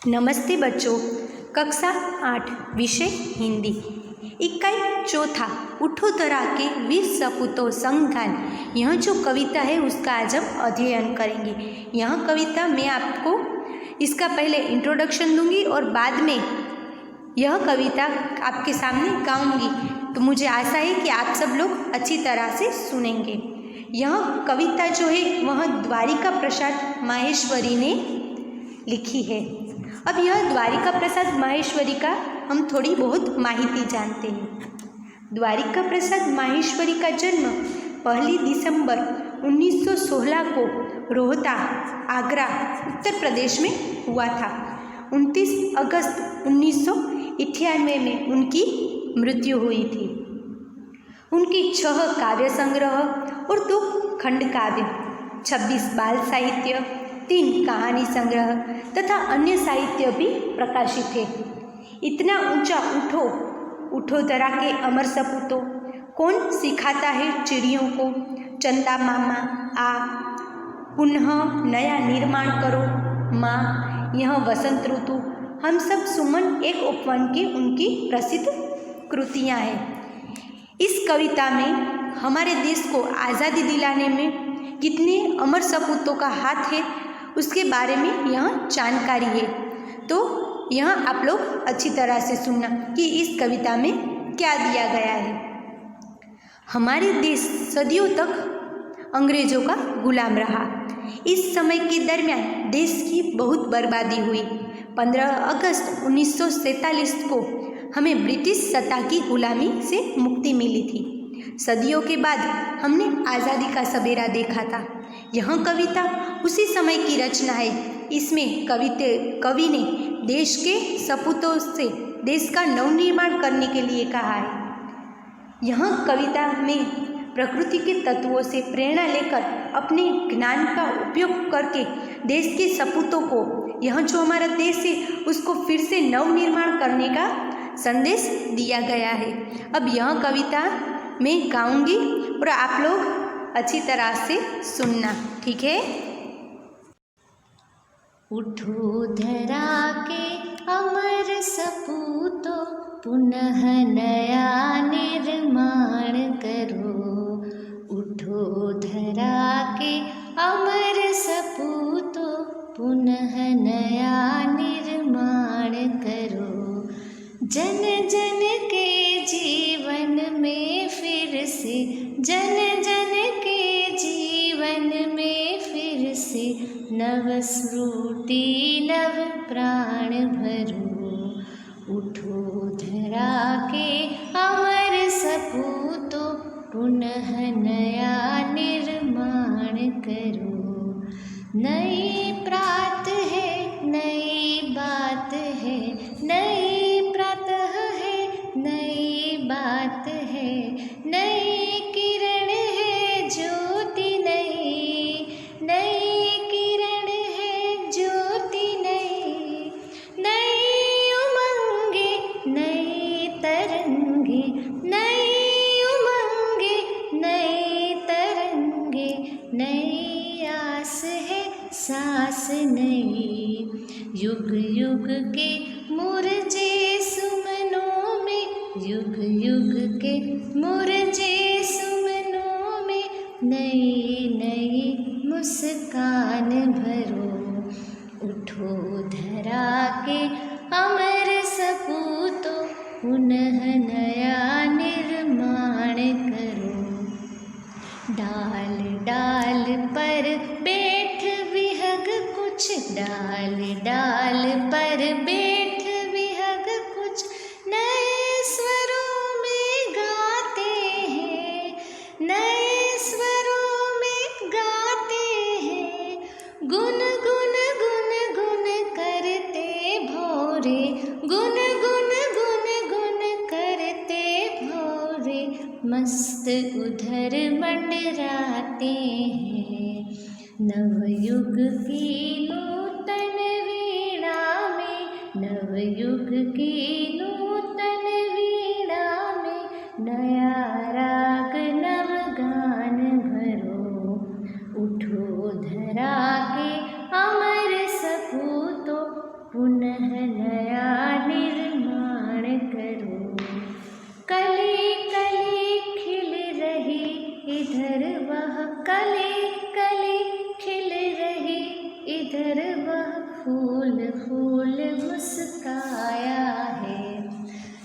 नमस्ते बच्चों। कक्षा 8 विषय हिंदी इकाई चौथा उठो धरा के वीर सपूतों संज्ञान। यह जो कविता है उसका आज हम अध्ययन करेंगे। यह कविता मैं आपको इसका पहले इंट्रोडक्शन दूंगी और बाद में यह कविता आपके सामने गाऊंगी। तो मुझे आशा है कि आप सब लोग अच्छी तरह से सुनेंगे। यह कविता जो है वह द्वारिका प्रसाद माहेश्वरी ने लिखी है। अब यह द्वारिका प्रसाद माहेश्वरी का हम थोड़ी बहुत माहिती जानते हैं। द्वारिका प्रसाद माहेश्वरी का जन्म 1 दिसंबर 1916 को रोहता, आगरा, उत्तर प्रदेश में हुआ था। 29 अगस्त 1998 में उनकी मृत्यु हुई थी। उनकी 6 काव्य संग्रह और 2 खंड काव्य, 26 बाल साहित्य, 3 कहानी संग्रह तथा अन्य साहित्य भी प्रकाशित है। इतना ऊंचा उठो, उठो धरा के अमर सपूतों, कौन सिखाता है चिड़ियों को, चंदा मामा आ, पुनः नया निर्माण करो, माँ यह वसंत ऋतु, हम सब सुमन एक उपवन की उनकी प्रसिद्ध कृतियाँ हैं। इस कविता में हमारे देश को आज़ादी दिलाने में कितने अमर सपूतों का हाथ है उसके बारे में यह जानकारी है। तो यह आप लोग अच्छी तरह से सुनना कि इस कविता में क्या दिया गया है। हमारे देश सदियों तक अंग्रेजों का गुलाम रहा। इस समय के दरमियान देश की बहुत बर्बादी हुई। 15 अगस्त 1947 को हमें ब्रिटिश सत्ता की गुलामी से मुक्ति मिली थी। सदियों के बाद हमने आज़ादी का सवेरा देखा था। यह कविता उसी समय की रचना है। इसमें कवि ने देश के सपूतों से देश का नवनिर्माण करने के लिए कहा है। यह कविता में प्रकृति के तत्वों से प्रेरणा लेकर अपने ज्ञान का उपयोग करके देश के सपूतों को, यह जो हमारा देश है उसको फिर से नवनिर्माण करने का संदेश दिया गया है। अब यह कविता मैं गाऊंगी और आप लोग अच्छी तरह से सुनना, ठीक है। उठो धरा के अमर सपूतों, पुनः नया निर्माण करो। उठो धरा के अमर सपूतों, पुनः नया निर्माण करो। जन जन के जीवन में फिर से, जन जन के जीवन में फिर से नव स्फूर्ति नव प्राण भरो। उठो धरा के अमर सपूतों, पुनः नया निर्माण करो। नई प्रात है, नई बात है, नई प्रातः है, नई बात है, नई किरण है ज्योति नई, नई किरण है ज्योति नई, नई उमंगे नई तरंगे, नई उमंगे नई तरंगे, नई आस है सांस नई। युग युग के मुरझे सुमनों में, युग युग के मुरझे सुमनों में नई नई मुस्कान भरो। उठो धरा के अमर सपूतों, पुनः नया निर्माण करो। डाल डाल पर बैठ विहग कुछ, डाल डाल पर बैठ विहग कुछ, नए स्वरों में गाते हैं, नए स्वरों में गाते हैं। गुन गुन गुन गुन करते भोरे, गुन गुन गुन गुन करते भोरे, मस्त उधर मंडराते हैं। नवयुग की नूतन वीणा में, नवयुग की नूतन वीणा में नया राग नव गान भरो। उठो धरा के अमर सपूतों, पुनः फूल फूल मुस्काया है।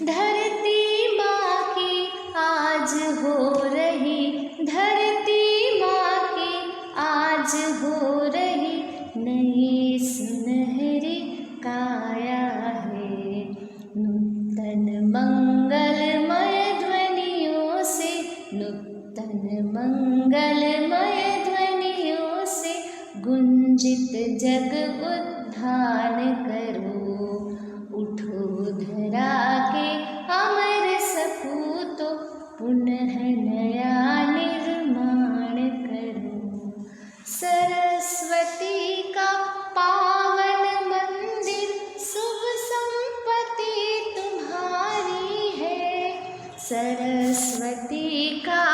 धरती माँ की आज हो रही, धरती माँ की आज हो रही नई सुनहरी काया है। नूतन मंगलमय ध्वनियों से, नूतन मंगलमय ध्वनियों से गुंजित जग उद्धान करो। उठो धरा के अमर सपूतो, पुनः नया निर्माण करो। सरस्वती का पावन मंदिर, शुभ संपत्ति तुम्हारी है। सरस्वती का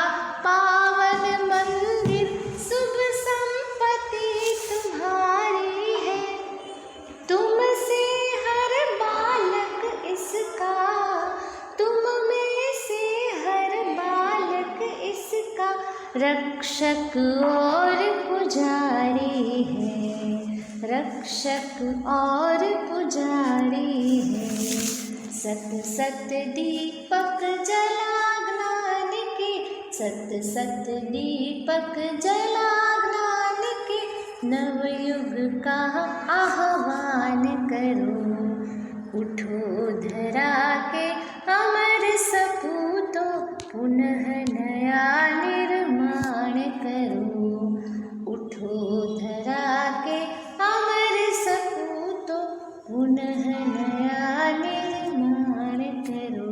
पावन मंदिर, शुभ संपत्ति तुम्हारी है। तुमसे हर बालक इसका, तुम में से हर बालक इसका रक्षक और पुजारी है, रक्षक और पुजारी है। सत सत दीपक जला ज्ञान के, सत सत दीपक जला ज्ञान के नवयुग का आह्वान करो। उठो धरा के अमर सपूतो, पुनः नया निर्माण करो। उठो धरा के अमर सपूतो, पुनः नया निर्माण करो।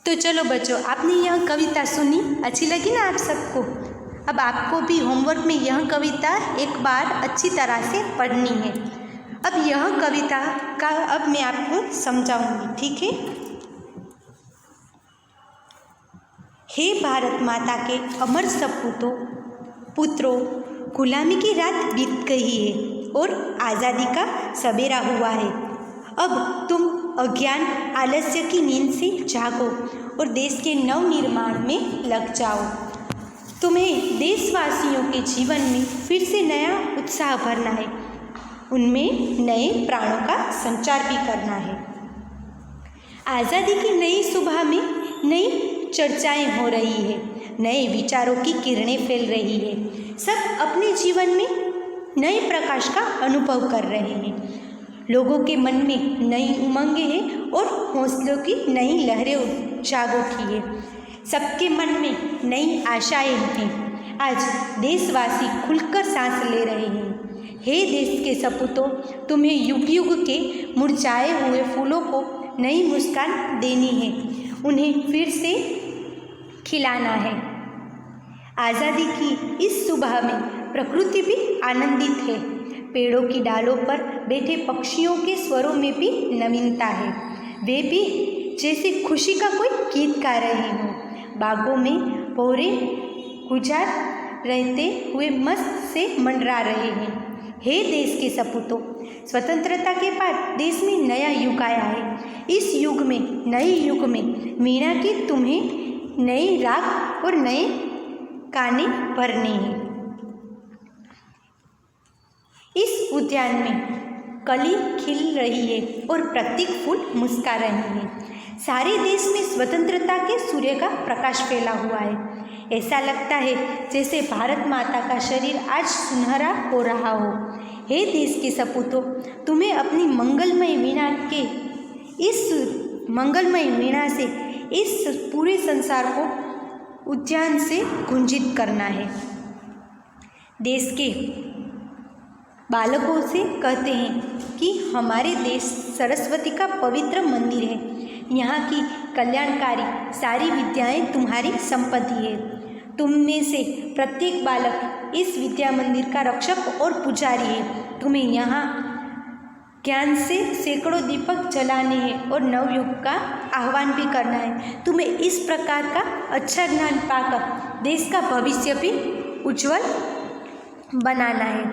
तो चलो बच्चों, आपने यह कविता सुनी, अच्छी लगी ना आप सबको? अब आपको भी होमवर्क में यह कविता एक बार अच्छी तरह से पढ़नी है। अब यह कविता का अब मैं आपको समझाऊंगी, ठीक है? हे भारत माता के अमर सपूतों, पुत्रों, गुलामी की रात बीत गई है और आज़ादी का सवेरा हुआ है। अब तुम अज्ञान आलस्य की नींद से जागो और देश के नवनिर्माण में लग जाओ। तुम्हें देशवासियों के जीवन में फिर से नया उत्साह भरना है, उनमें नए प्राणों का संचार भी करना है। आज़ादी की नई सुबह में नई चर्चाएं हो रही है, नए विचारों की किरणें फैल रही है। सब अपने जीवन में नए प्रकाश का अनुभव कर रहे हैं। लोगों के मन में नई उमंगें हैं और हौसलों की नई लहरें जाग उठी है। सबके मन में नई आशाएं हैं। आज देशवासी खुलकर सांस ले रहे हैं। हे देश के सपूतों, तुम्हें युग युग के मुरझाए हुए फूलों को नई मुस्कान देनी है, उन्हें फिर से खिलाना है। आज़ादी की इस सुबह में प्रकृति भी आनंदित है। पेड़ों की डालों पर बैठे पक्षियों के स्वरों में भी नवीनता है। वे भी जैसे खुशी का कोई गीत गा रहे हों। बागों में भौरे गुजार रहते हुए मस्त से मंडरा रहे हैं। हे देश के सपूतों, स्वतंत्रता के बाद देश में नया युग आया है। इस युग में, नए युग में मीणा की तुम्हें नए राग और नए गाने भरने हैं। इस उद्यान में कली खिल रही है और प्रत्येक फूल मुस्कुरा रहे हैं। सारे देश में स्वतंत्रता के सूर्य का प्रकाश फैला हुआ है। ऐसा लगता है जैसे भारत माता का शरीर आज सुनहरा हो रहा हो। हे देश के सपूतों, तुम्हें अपनी मंगलमय वीणा के इस मंगलमय वीणा से इस पूरे संसार को उद्यान से गुंजित करना है। देश के बालकों से कहते हैं कि हमारे देश सरस्वती का पवित्र मंदिर है। यहाँ की कल्याणकारी सारी विद्याएं तुम्हारी संपत्ति है। तुम में से प्रत्येक बालक इस विद्या मंदिर का रक्षक और पुजारी है। तुम्हें यहाँ ज्ञान से सैकड़ों दीपक जलाने हैं और नवयुग का आह्वान भी करना है। तुम्हें इस प्रकार का अच्छा ज्ञान पाकर देश का भविष्य भी उज्जवल बनाना है।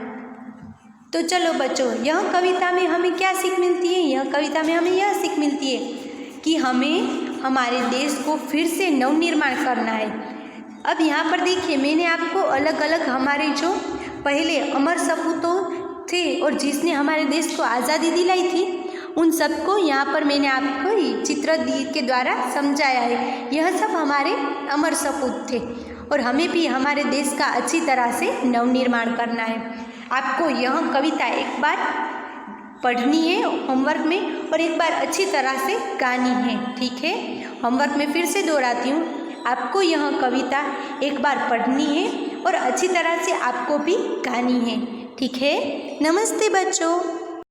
तो चलो बच्चों, यह कविता में हमें क्या सीख मिलती है? यह कविता में हमें यह सीख मिलती है कि हमें हमारे देश को फिर से नवनिर्माण करना है। अब यहाँ पर देखिए, मैंने आपको अलग अलग हमारे जो पहले अमर सपूतों थे और जिसने हमारे देश को आज़ादी दिलाई थी, उन सबको यहाँ पर मैंने आपको चित्र के द्वारा समझाया है। यह सब हमारे अमर सपूत थे और हमें भी हमारे देश का अच्छी तरह से नवनिर्माण करना है। आपको यह कविता एक बार पढ़नी है होमवर्क में और एक बार अच्छी तरह से गानी है, ठीक है। होमवर्क में फिर से दोहराती हूँ, आपको यह कविता एक बार पढ़नी है और अच्छी तरह से आपको भी गानी है, ठीक है। नमस्ते बच्चों।